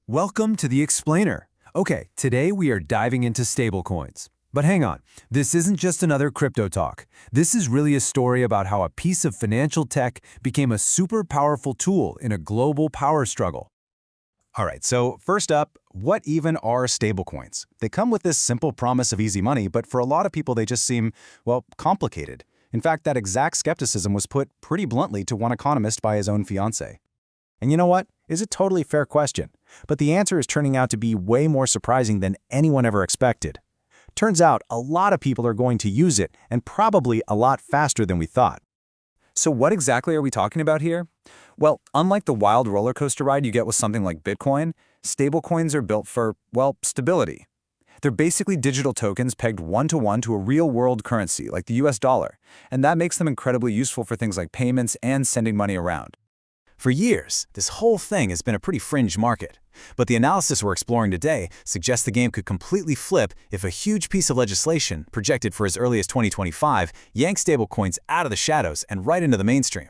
Welcome to the Explainer. Okay, today we are diving into stablecoins. But hang on, this isn't just another crypto talk. This is really a story about how a piece of financial tech became a super powerful tool in a global power struggle. All right, so first up, what even are stablecoins? They come with this simple promise of easy money, but for a lot of people they just seem, well, complicated. In fact, that exact skepticism was put pretty bluntly to one economist by his own fiancée. And you know what? It's a totally fair question, but the answer is turning out to be way more surprising than anyone ever expected. Turns out a lot of people are going to use it, and probably a lot faster than we thought. So what exactly are we talking about here? Well, unlike the wild roller coaster ride you get with something like Bitcoin, stablecoins are built for, well, stability. They're basically digital tokens pegged one-to-one to a real-world currency like the US dollar, and that makes them incredibly useful for things like payments and sending money around. For years, this whole thing has been a pretty fringe market. But the analysis we're exploring today suggests the game could completely flip if a huge piece of legislation, projected for as early as 2025, yanks stablecoins out of the shadows and right into the mainstream.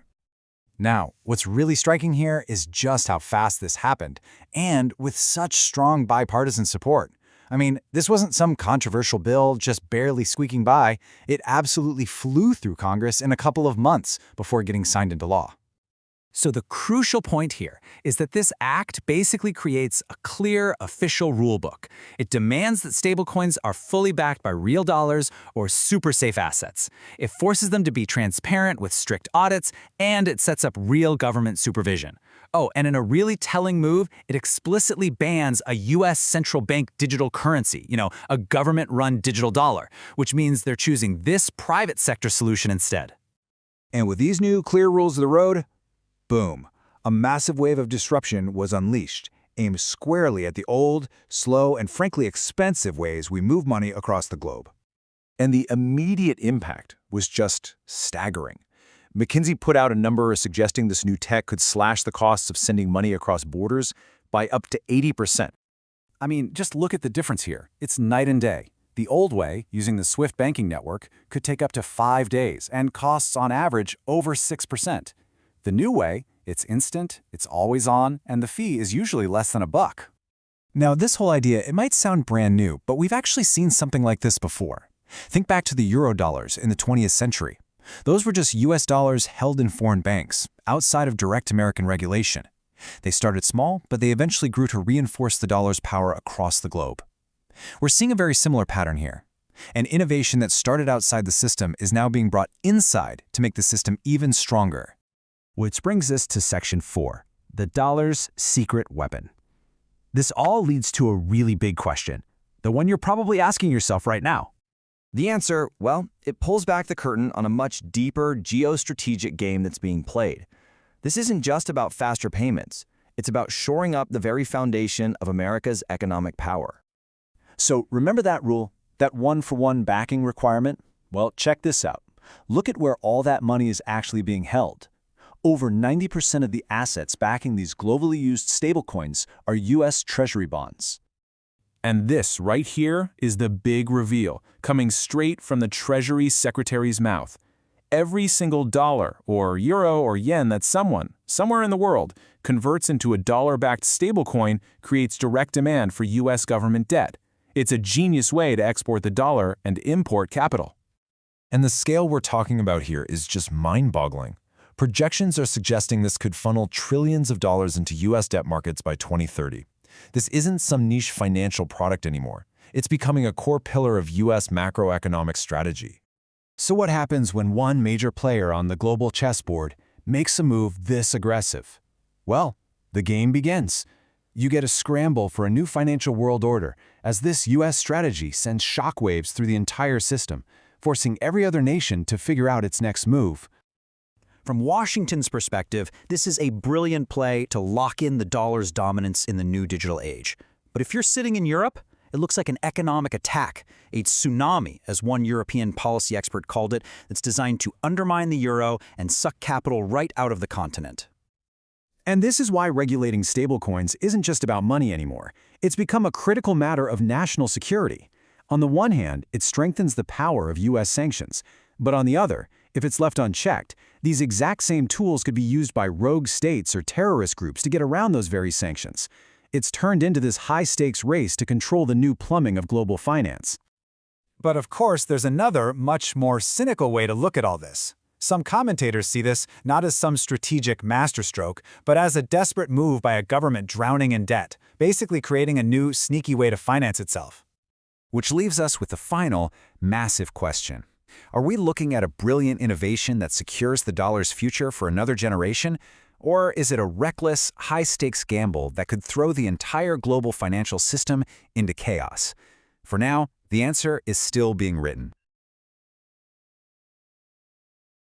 Now, what's really striking here is just how fast this happened, and with such strong bipartisan support. I mean, this wasn't some controversial bill just barely squeaking by. It absolutely flew through Congress in a couple of months before getting signed into law. So the crucial point here is that this act basically creates a clear, official rulebook. It demands that stablecoins are fully backed by real dollars or super safe assets. It forces them to be transparent with strict audits, and it sets up real government supervision. Oh, and in a really telling move, it explicitly bans a US central bank digital currency, a government-run digital dollar, which means they're choosing this private sector solution instead. And with these new clear rules of the road, boom, a massive wave of disruption was unleashed, aimed squarely at the old, slow, and frankly expensive ways we move money across the globe. And the immediate impact was just staggering. McKinsey put out a number suggesting this new tech could slash the costs of sending money across borders by up to 80%. I mean, just look at the difference here. It's night and day. The old way, using the Swift banking network, could take up to 5 days and costs on average over 6%. The new way, it's instant, it's always on, and the fee is usually less than $1. Now, this whole idea, it might sound brand new, but we've actually seen something like this before. Think back to the Eurodollars in the 20th century. Those were just US dollars held in foreign banks, outside of direct American regulation. They started small, but they eventually grew to reinforce the dollar's power across the globe. We're seeing a very similar pattern here. An innovation that started outside the system is now being brought inside to make the system even stronger. Which brings us to Section 4, the dollar's secret weapon. This all leads to a really big question, the one you're probably asking yourself right now. The answer, well, it pulls back the curtain on a much deeper geostrategic game that's being played. This isn't just about faster payments. It's about shoring up the very foundation of America's economic power. So remember that rule, that one-for-one backing requirement? Well, check this out. Look at where all that money is actually being held. Over 90% of the assets backing these globally used stablecoins are US Treasury bonds. And this right here is the big reveal, coming straight from the Treasury Secretary's mouth. Every single dollar, or euro, or yen that someone, somewhere in the world, converts into a dollar-backed stablecoin creates direct demand for US government debt. It's a genius way to export the dollar and import capital. And the scale we're talking about here is just mind-boggling. Projections are suggesting this could funnel trillions of dollars into US debt markets by 2030. This isn't some niche financial product anymore. It's becoming a core pillar of US macroeconomic strategy. So what happens when one major player on the global chessboard makes a move this aggressive? Well, the game begins. You get a scramble for a new financial world order as this US strategy sends shockwaves through the entire system, forcing every other nation to figure out its next move. From Washington's perspective, this is a brilliant play to lock in the dollar's dominance in the new digital age. But if you're sitting in Europe, it looks like an economic attack, a tsunami, as one European policy expert called it, that's designed to undermine the euro and suck capital right out of the continent. And this is why regulating stablecoins isn't just about money anymore. It's become a critical matter of national security. On the one hand, it strengthens the power of US sanctions, but on the other, if it's left unchecked, these exact same tools could be used by rogue states or terrorist groups to get around those very sanctions. It's turned into this high-stakes race to control the new plumbing of global finance. But of course, there's another, much more cynical way to look at all this. Some commentators see this not as some strategic masterstroke, but as a desperate move by a government drowning in debt, basically creating a new, sneaky way to finance itself. Which leaves us with the final, massive question. Are we looking at a brilliant innovation that secures the dollar's future for another generation? Or is it a reckless, high-stakes gamble that could throw the entire global financial system into chaos? For now, the answer is still being written.